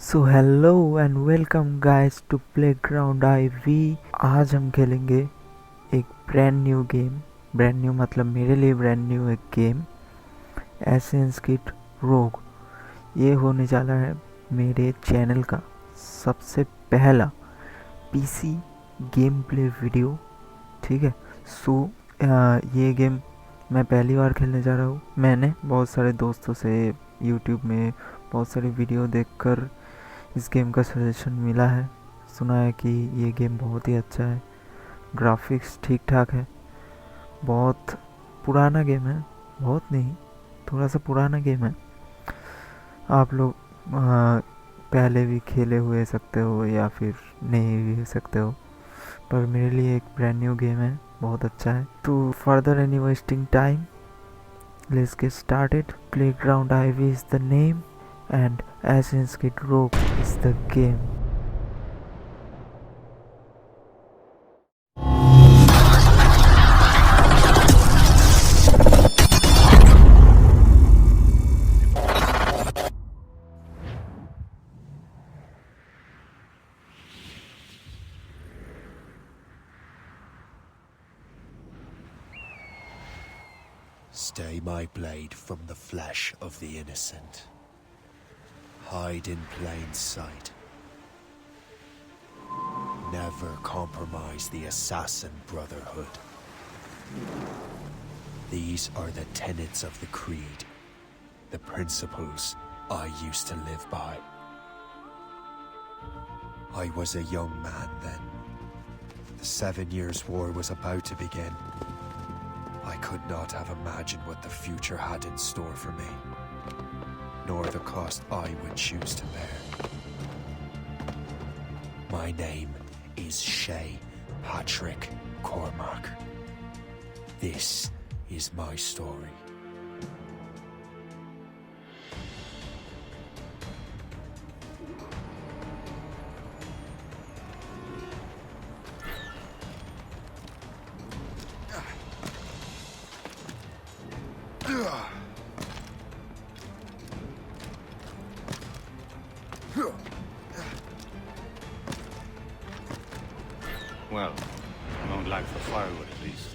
So hello and welcome guys to Playground IV। आज हम खेलेंगे एक brand new game. Brand new मतलब मेरे लिए ब्रांड न्यू एक गेम, एसेंस क्रीड रोग। ये होने वाला है मेरे चैनल का सबसे पहला पीसी गेम प्ले वीडियो। ठीक है। सो ये गेम मैं पहली बार खेलने जा रहा हूँ। मैंने बहुत सारे दोस्तों से यूट्यूब में बहुत सारी वीडियो देखकर इस गेम का सजेशन मिला है। सुना है कि ये गेम बहुत ही अच्छा है, ग्राफिक्स ठीक ठाक है, बहुत पुराना गेम है, बहुत नहीं थोड़ा सा पुराना गेम है। आप लोग पहले भी खेले हुए सकते हो या फिर नहीं भी सकते हो, पर मेरे लिए एक ब्रांड न्यू गेम है, बहुत अच्छा है। तो further any wasting time, let's get started. Playground IV is the name and Assassin's Creed Rogue is the game. Stay my blade from the flesh of the innocent. Hide in plain sight. Never compromise the assassin brotherhood. These are the tenets of the Creed, the principles I used to live by. I was a young man then. The 7 Years' War was about to begin. I could not have imagined what the future had in store for me, nor the cost I would choose to bear. My name is Shay Patrick Cormac. This is my story. Well, I won't lack for firewood at least.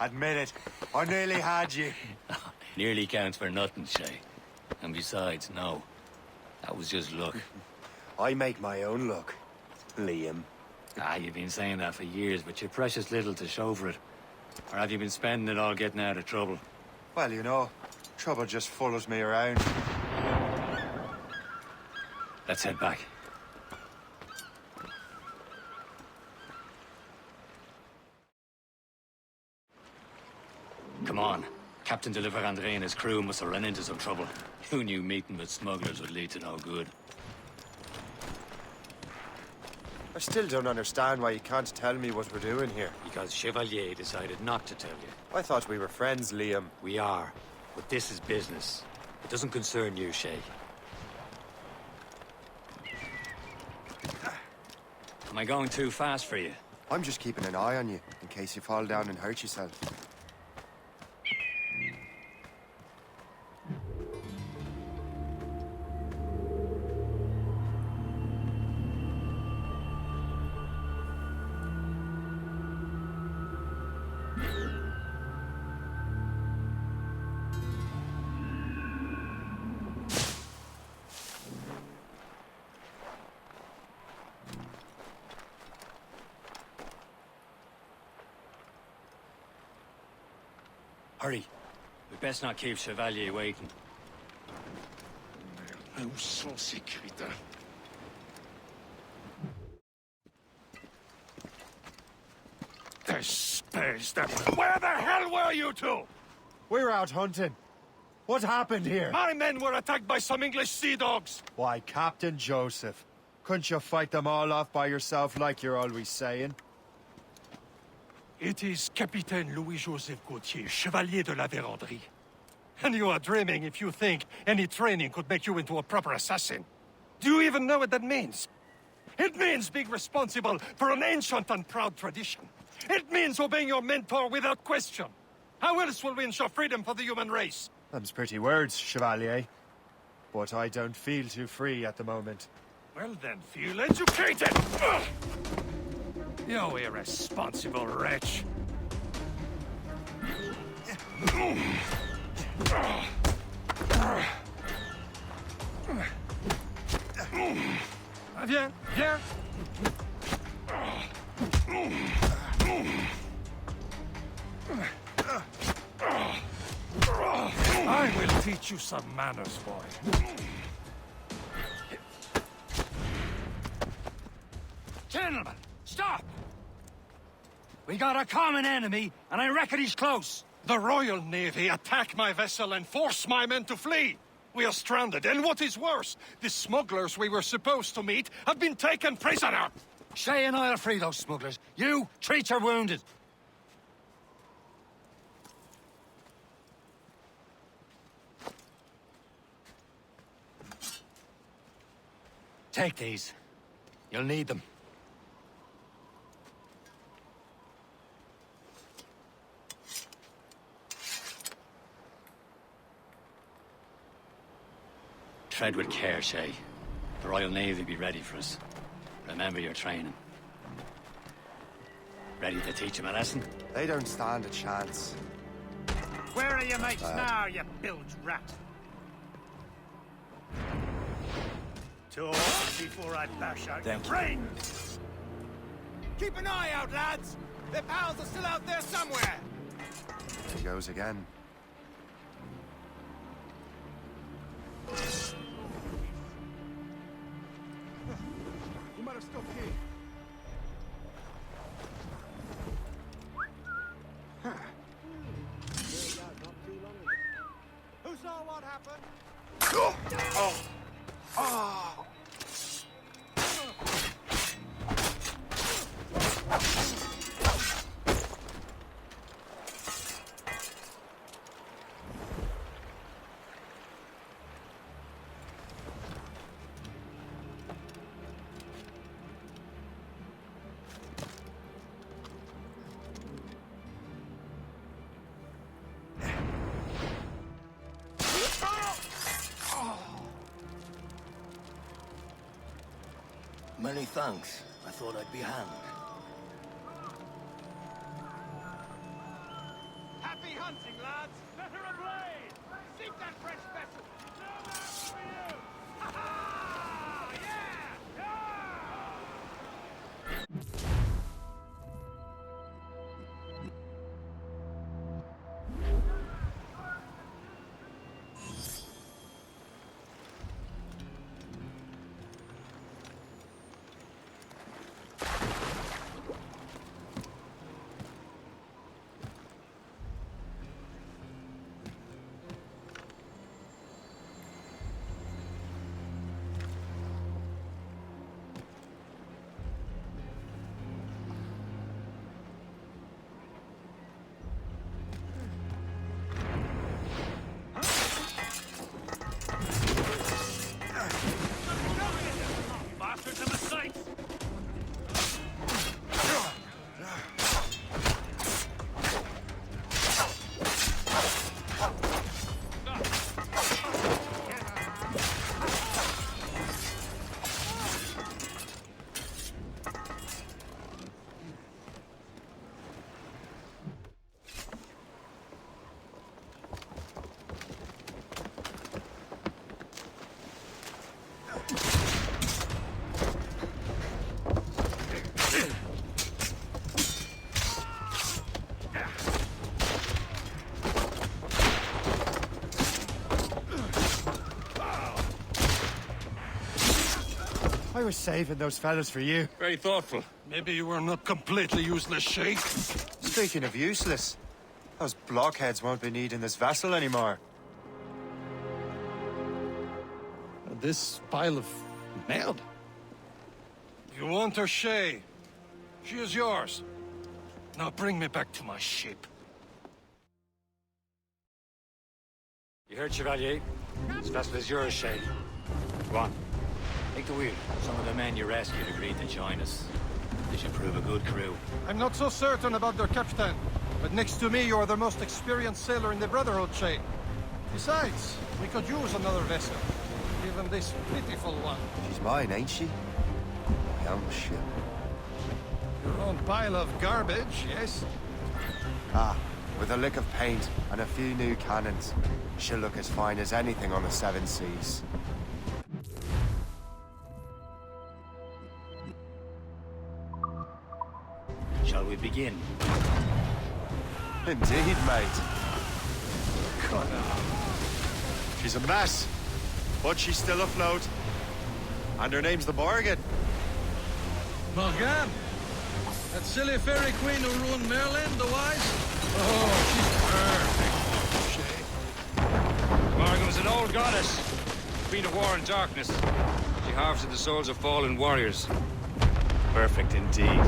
Admit it, I nearly had you. Nearly counts for nothing, Shay. And besides, no. That was just luck. I make my own luck, Liam. You've been saying that for years, but you're precious little to show for it. Or have you been spending it all getting out of trouble? Well, you know, trouble just follows me around. Let's head back. Come on. Captain de Andre and his crew must have run into some trouble. Who knew meeting with smugglers would lead to no good? I still don't understand why you can't tell me what we're doing here. Because Chevalier decided not to tell you. I thought we were friends, Liam. We are, but this is business. It doesn't concern you, Shay. Am I going too fast for you? I'm just keeping an eye on you, in case you fall down and hurt yourself. Hurry. We best not keep Chevalier waiting. Où sont ces crétins? Where the hell were you two? We were out hunting. What happened here? My men were attacked by some English sea dogs. Why, Captain Joseph, couldn't you fight them all off by yourself like you're always saying? It is Capitaine Louis-Joseph Gauthier, Chevalier de la Vérendrye. And you are dreaming if you think any training could make you into a proper assassin. Do you even know what that means? It means being responsible for an ancient and proud tradition. It means obeying your mentor without question. How else will we ensure freedom for the human race? Them's pretty words, Chevalier. But I don't feel too free at the moment. Well then, feel educated! Ugh! You irresponsible wretch! Viens, viens! I will teach you some manners, boy. Gentlemen, stop! We got a common enemy, and I reckon he's close. The Royal Navy attack my vessel and force my men to flee. We are stranded, and what is worse, the smugglers we were supposed to meet have been taken prisoner. Shay and I'll free those smugglers. You, treat your wounded. Take these. You'll need them. Tread with care, Shay. The Royal Navy will be ready for us. Remember your training. Ready to teach them a lesson? They don't stand a chance. Where are your mates now, you bilge rat? Talk before I bash out your brains! Keep an eye out, lads! Their pals are still out there somewhere! There he goes again. You might have stopped here. Who saw what happened? Many thanks. I thought I'd be hanged. Happy hunting, lads! Let her ablaze! Seek that fresh vessel! No match for you! Ha ha! Yeah! Bastards in the sights! I was saving those fellas for you. Very thoughtful. Maybe you were not completely useless, Shay. Speaking of useless, those blockheads won't be needing this vessel anymore. This pile of mail. You want her, Shay? She is yours. Now bring me back to my ship. You heard, Chevalier? This vessel is yours, Shay. Go on. Take the wheel. Some of the men you rescued agreed to join us. They should prove a good crew. I'm not so certain about their captain. But next to me, you're the most experienced sailor in the Brotherhood, Shay. Besides, we could use another vessel. Even this pitiful one. She's mine, ain't she? My own ship. Your own pile of garbage, yes? Ah, with a lick of paint and a few new cannons, she'll look as fine as anything on the seven seas. Shall we begin? Indeed, mate. She's a mess, but she's still afloat. And her name's the Morgan. Morgan? That silly fairy queen who ruined Merlin, the wise? Oh, she's perfect. Morgan was an old goddess. Queen of war and darkness. She harvested the souls of fallen warriors. Perfect indeed.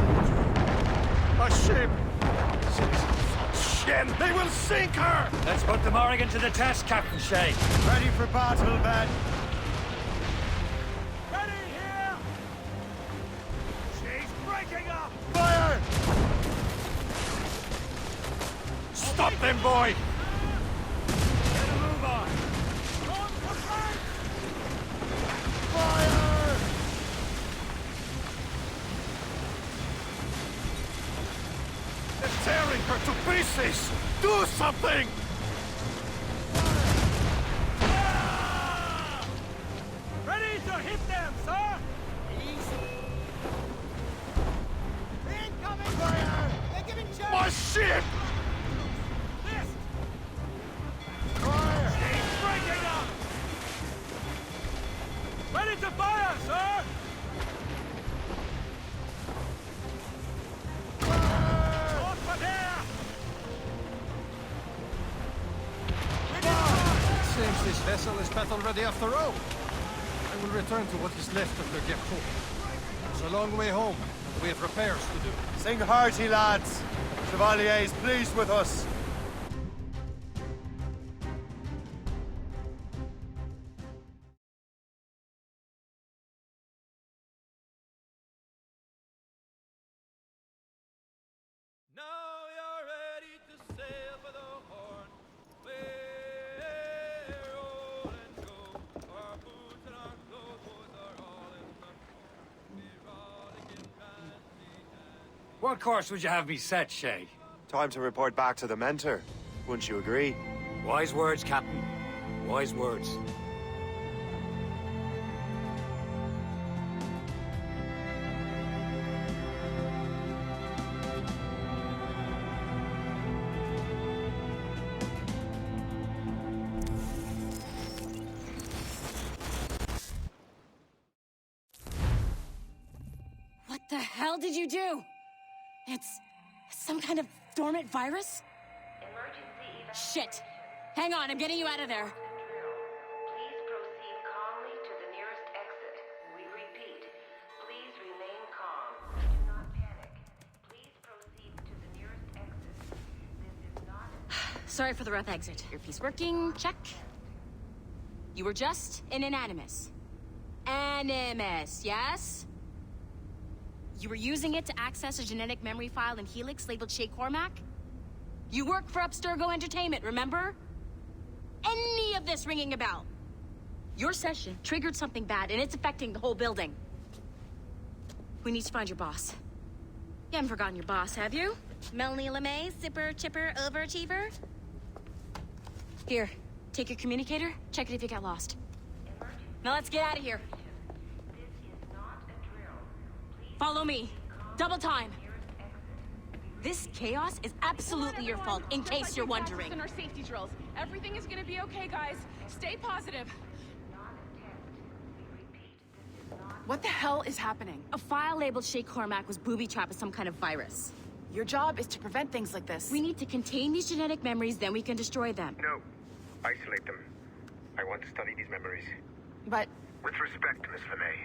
A ship! Shit! They will sink her! Let's put the Morgan to the test, Captain Shay. Ready for battle, men. Ready here! She's breaking up! Fire! Stop them, boy! Get a move on! On for flank! Fire! They're tearing her to pieces! Do something! Ready to hit them, sir! Easy. Incoming fire! They're giving chase! My ship! List! Fire! She's breaking up! Ready to fire, sir! North for there! Seems this vessel is battle ready after all. I will return to what is left of the Gerko. It's a long way home, and we have repairs to do. Sing hearty, lads. Chevalier is pleased with us. Now you're ready to sail for the Horn. We're old and show. Our boots and our clothes, boys, are all in the form. We're rolling in fancy and What course would you have me set, Shay? Time to report back to the mentor. Wouldn't you agree? Wise words, Captain. Wise words. What the hell did you do? It's some kind of dormant virus? Shit! Hang on, I'm getting you out of there. Please proceed calmly to the nearest exit. We repeat, please remain calm. Do not panic. Please proceed to the nearest exit. This is not... Sorry for the rough exit. Earpiece working, check. You were just in an animus. Animus, yes? You were using it to access a genetic memory file in Helix labeled Shay Cormac? You work for Abstergo Entertainment, remember? Any of this ringing a bell? Your session triggered something bad, and it's affecting the whole building. We need to find your boss. You haven't forgotten your boss, have you? Melanie LeMay, zipper, chipper, overachiever? Here, take your communicator, check it if you got lost. Now let's get out of here. This is not a drill. Please Follow me. Double time. This chaos is absolutely your fault, in case you're wondering. In our safety drills. Everything is gonna be okay, guys. Stay positive. What the hell is happening? A file labeled Shay Cormac was booby-trapped with some kind of virus. Your job is to prevent things like this. We need to contain these genetic memories, then we can destroy them. No. Isolate them. I want to study these memories. But With respect, Miss LeMay,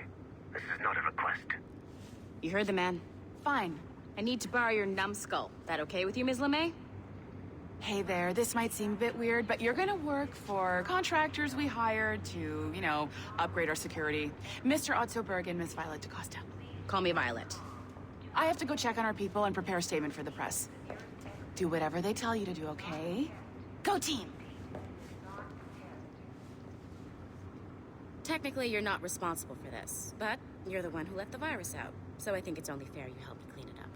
this is not a request. You heard the man. fine. I need to borrow your numbskull. That okay with you, Ms. LeMay? Hey there, this might seem a bit weird, but you're gonna work for contractors we hired to, you know, upgrade our security. Mr. Otto Berg and Miss Violet DaCosta. Call me Violet. I have to go check on our people and prepare a statement for the press. Do whatever they tell you to do, okay? Go team! Technically, you're not responsible for this, but you're the one who let the virus out, so I think it's only fair you help me clean it up.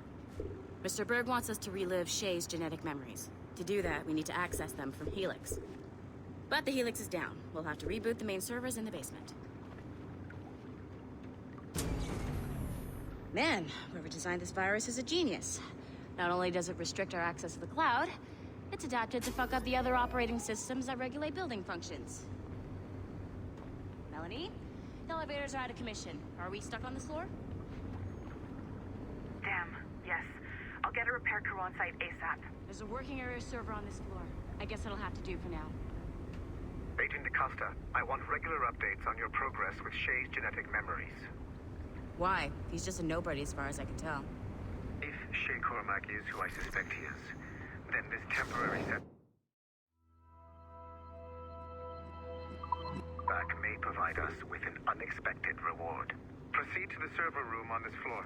Mr. Berg wants us to relive Shay's genetic memories. To do that, we need to access them from Helix. But the Helix is down. We'll have to reboot the main servers in the basement. Man, whoever designed this virus is a genius. Not only does it restrict our access to the cloud, it's adapted to fuck up the other operating systems that regulate building functions. Melanie? The elevators are out of commission. Are we stuck on this floor? Damn, yes. I'll get a repair crew on site ASAP. There's a working area server on this floor. I guess it'll have to do for now. Agent DaCosta, I want regular updates on your progress with Shay's genetic memories. Why? He's just a nobody as far as I can tell. If Shay Cormac is who I suspect he is, then this temporary setback may provide us with an unexpected reward. Proceed to the server room on this floor.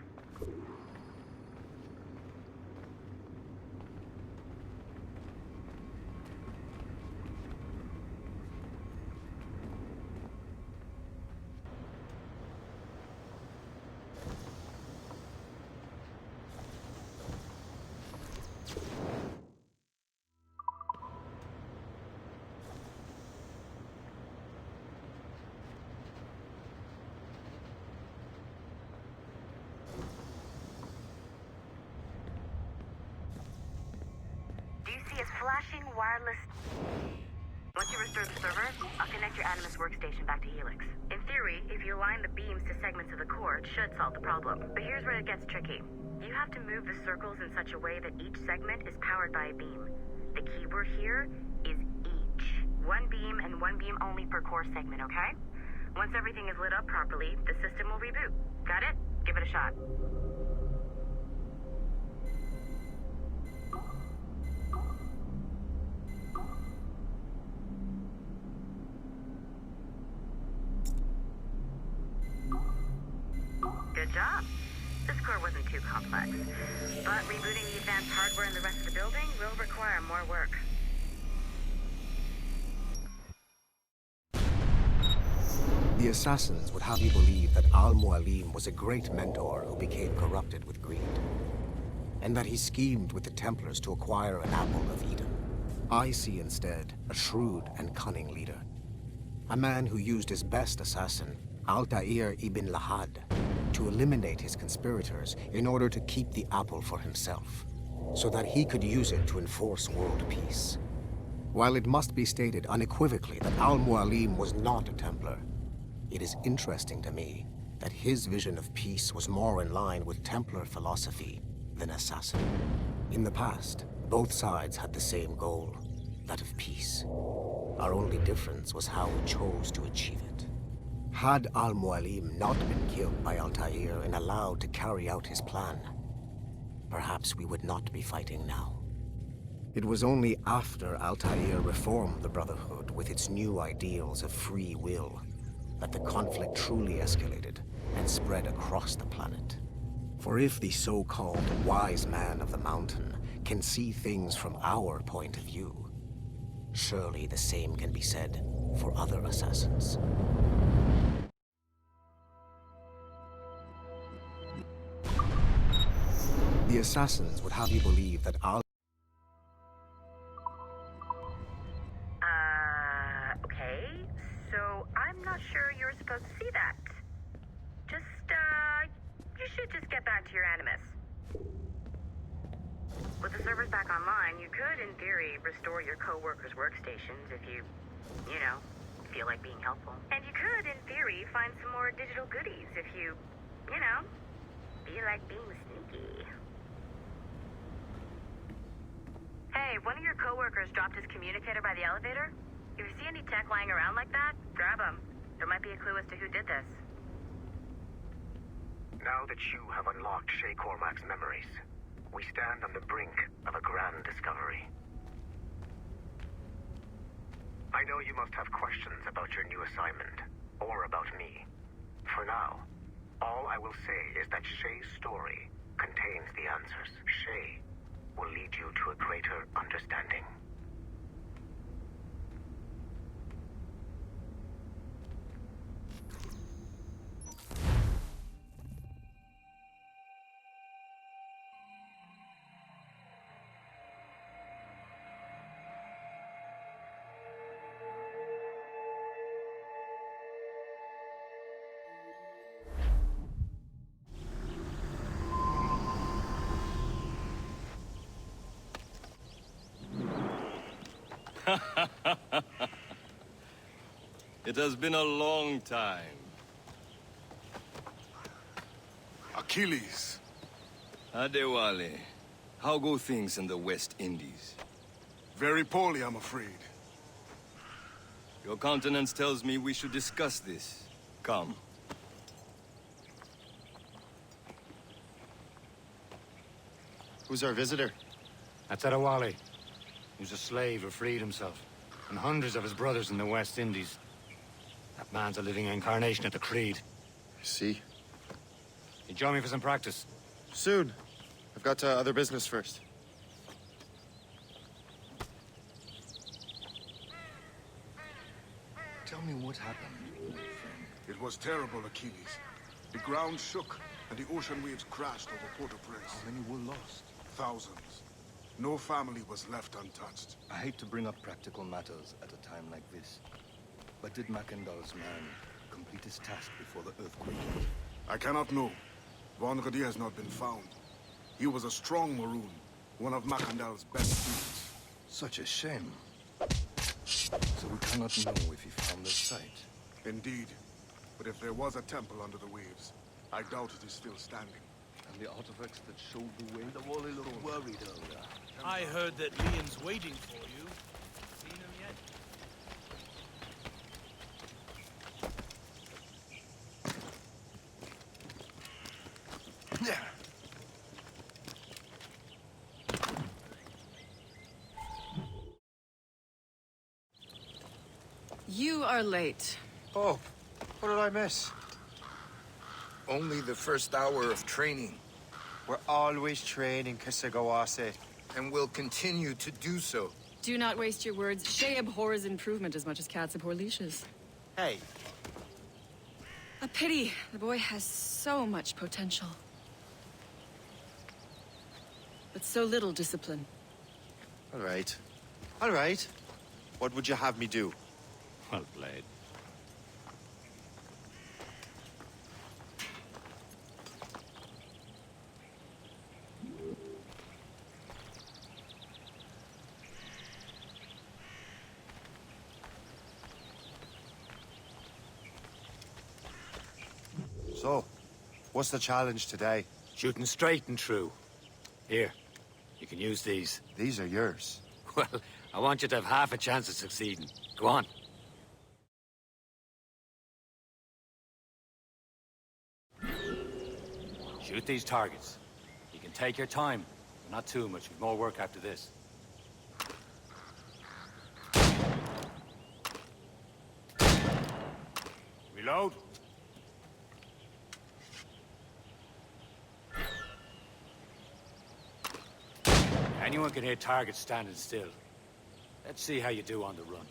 DC is flashing wireless. Once you restore the server, I'll connect your Animus workstation back to Helix. In theory, if you align the beams to segments of the core, it should solve the problem. But here's where it gets tricky. You have to move the circles in such a way that each segment is powered by a beam. The keyword here is each. One beam and one beam only per core segment, okay? Once everything is lit up properly, the system will reboot. Got it? Give it a shot. Good job. This core wasn't too complex, but rebooting the advanced hardware in the rest of the building will require more work. The assassins would have you believe that Al-Mualim was a great mentor who became corrupted with greed, and that he schemed with the Templars to acquire an apple of Eden. I see instead a shrewd and cunning leader, a man who used his best assassin, Altair ibn Lahad, to eliminate his conspirators in order to keep the apple for himself, so that he could use it to enforce world peace. While it must be stated unequivocally that Al-Mualim was not a Templar, it is interesting to me that his vision of peace was more in line with Templar philosophy than assassin. In the past, both sides had the same goal, that of peace. Our only difference was how we chose to achieve it. Had Al-Mualim not been killed by Altair and allowed to carry out his plan, perhaps we would not be fighting now. It was only after Altair reformed the Brotherhood with its new ideals of free will that the conflict truly escalated and spread across the planet. For if the so-called wise man of the mountain can see things from our point of view, surely the same can be said for other assassins. The assassins would have you believe that Okay. So I'm not sure you're supposed to see that. You should just get back to your Animus. With the servers back online, you could, in theory, restore your co-workers' workstations if you feel like being helpful. And you could, in theory, find some more digital goodies if you feel like being sneaky. Hey, one of your co-workers dropped his communicator by the elevator. If you see any tech lying around like that, grab them. There might be a clue as to who did this. Now that you have unlocked Shay Cormac's memories, we stand on the brink of a grand discovery. I know you must have questions about your new assignment, or about me. For now, all I will say is that Shay's story contains the answers. Shay will lead you to a greater understanding. It has been a long time. Achilles. Adewale, how go things in the West Indies? Very poorly, I'm afraid. Your countenance tells me we should discuss this. Come. Who's our visitor? That's Adewale. He was a slave who freed himself. And hundreds of his brothers in the West Indies. That man's a living incarnation of the Creed. I see. You join me for some practice? Soon. I've got other business first. Tell me what happened, old friend. It was terrible, Achilles. The ground shook, and the ocean waves crashed over Port-au-Prince. How many were lost? Thousands. No family was left untouched. I hate to bring up practical matters at a time like this. But did Mackandal's man complete his task before the earthquake? I cannot know. Vonredi has not been found. He was a strong Maroon, one of Mackandal's best students. Such a shame. So we cannot know if he found the site. Indeed. But if there was a temple under the waves, I doubt it is still standing. And the artifacts that showed the way? The wall a little worried earlier. I heard that Liam's waiting for you. Seen him yet? You are late. Oh, what did I miss? Only the first hour of training. We're always training, Kisagawase. And will continue to do so. Do not waste your words. Shay abhors improvement as much as cats abhor leashes. Hey. A pity. The boy has so much potential. But so little discipline. All right. All right. What would you have me do? Well played. So, what's the challenge today? Shooting straight and true. Here, you can use these. These are yours. Well, I want you to have half a chance of succeeding. Go on. Shoot these targets. You can take your time, but not too much. We've more work after this. Reload. Anyone can hit targets standing still. Let's see how you do on the run.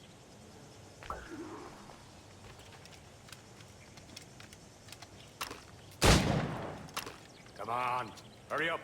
Come on, hurry up.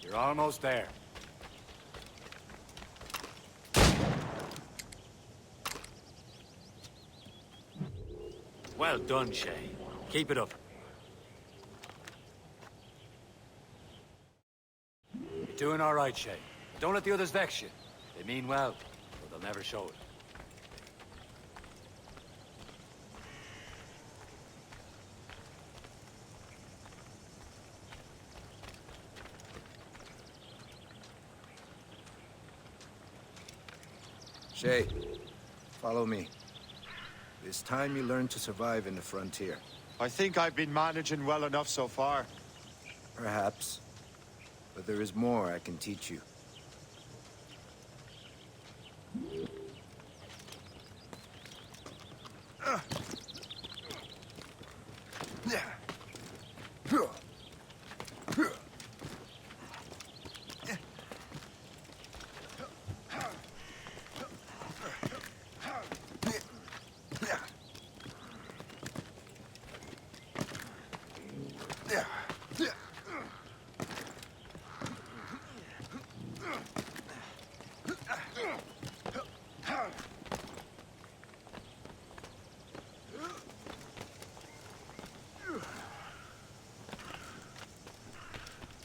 You're almost there. Well done, Shay. Keep it up. You're doing all right, Shay. Don't let the others vex you. They mean well, but they'll never show it. Shay, follow me. It's time you learn to survive in the frontier. I think I've been managing well enough so far. Perhaps. But there is more I can teach you.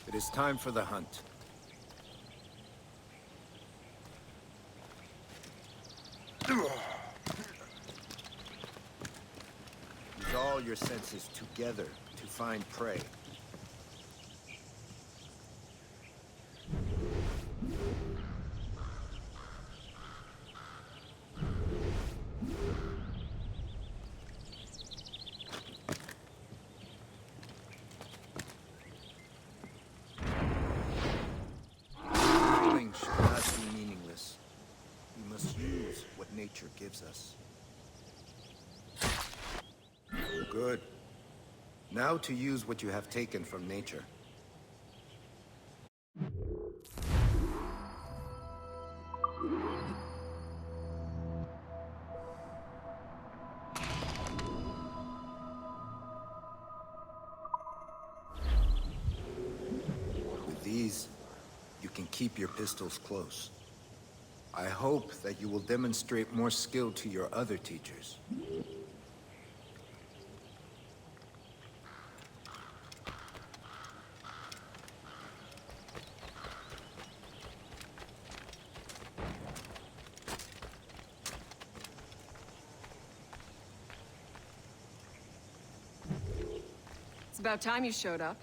It is time for the hunt. Use all your senses together to find prey. Killing should not be meaningless. We must use what nature gives us. Good. Now to use what you have taken from nature. With these, you can keep your pistols close. I hope that you will demonstrate more skill to your other teachers. It's about time you showed up.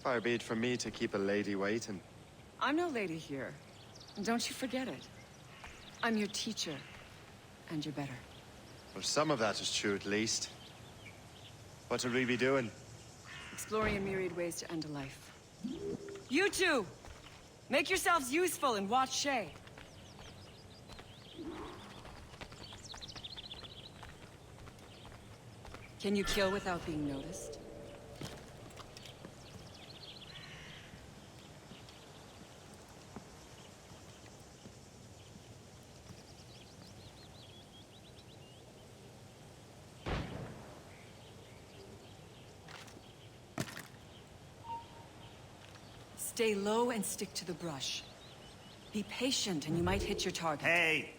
Far be it from me to keep a lady waiting. I'm no lady here. And don't you forget it. I'm your teacher. And you're better. Well, some of that is true at least. What would we be doing? Exploring a myriad ways to end a life. You two! Make yourselves useful and watch Shay. Can you kill without being noticed? Stay low and stick to the brush. Be patient and you might hit your target. Hey!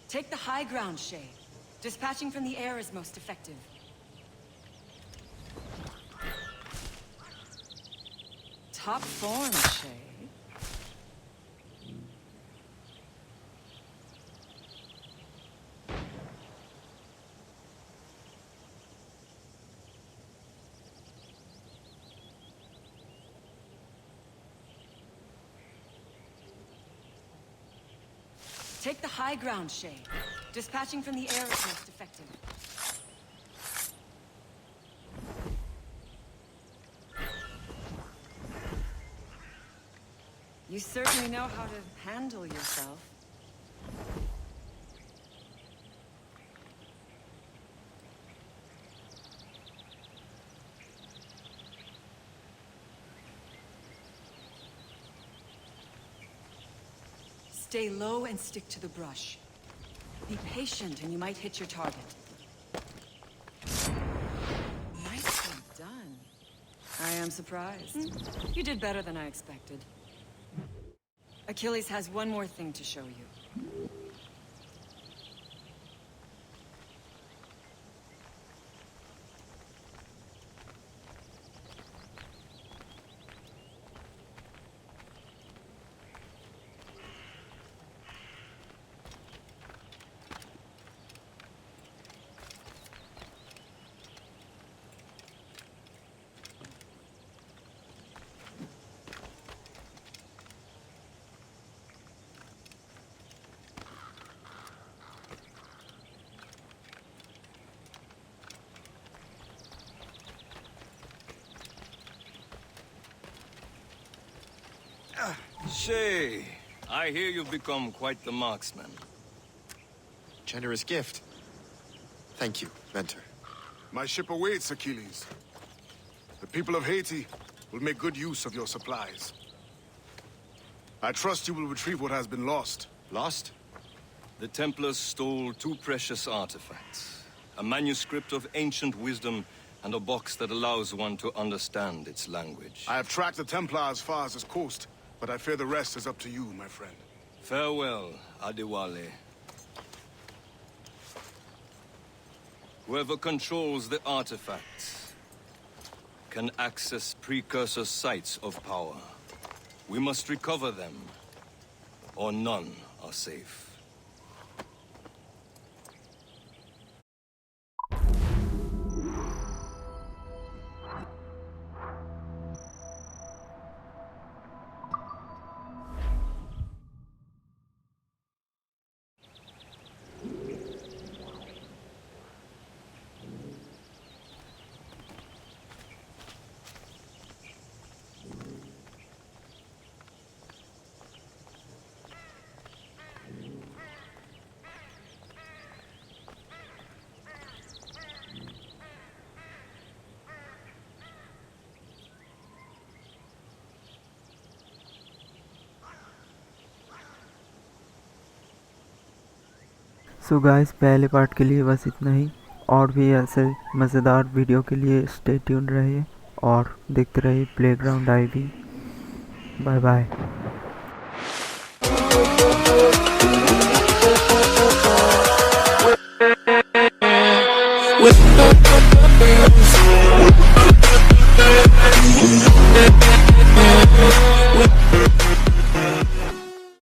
Take the high ground, Shay. Dispatching from the air is most effective. Top form, Shay. Take the high ground, Shay. Dispatching from the air is most effective. You certainly know how to handle yourself. Stay low and stick to the brush. Be patient and you might hit your target. Nicely done. I am surprised. You did better than I expected. Achilles has one more thing to show you. Shay, I hear you've become quite the marksman. Generous gift. Thank you, mentor. My ship awaits, Achilles. The people of Haiti will make good use of your supplies. I trust you will retrieve what has been lost. Lost? The Templars stole 2 precious artifacts. A manuscript of ancient wisdom and a box that allows one to understand its language. I have tracked the Templar as far as this coast, but I fear the rest is up to you, my friend. Farewell, Adewale. Whoever controls the artifacts can access precursor sites of power. We must recover them, or none are safe. So guys पहले part के लिए बस इतना ही। और भी ऐसे मज़ेदार video के लिए स्टे ट्यून रहिए और देखते रहिए Playground IV. Bye bye. With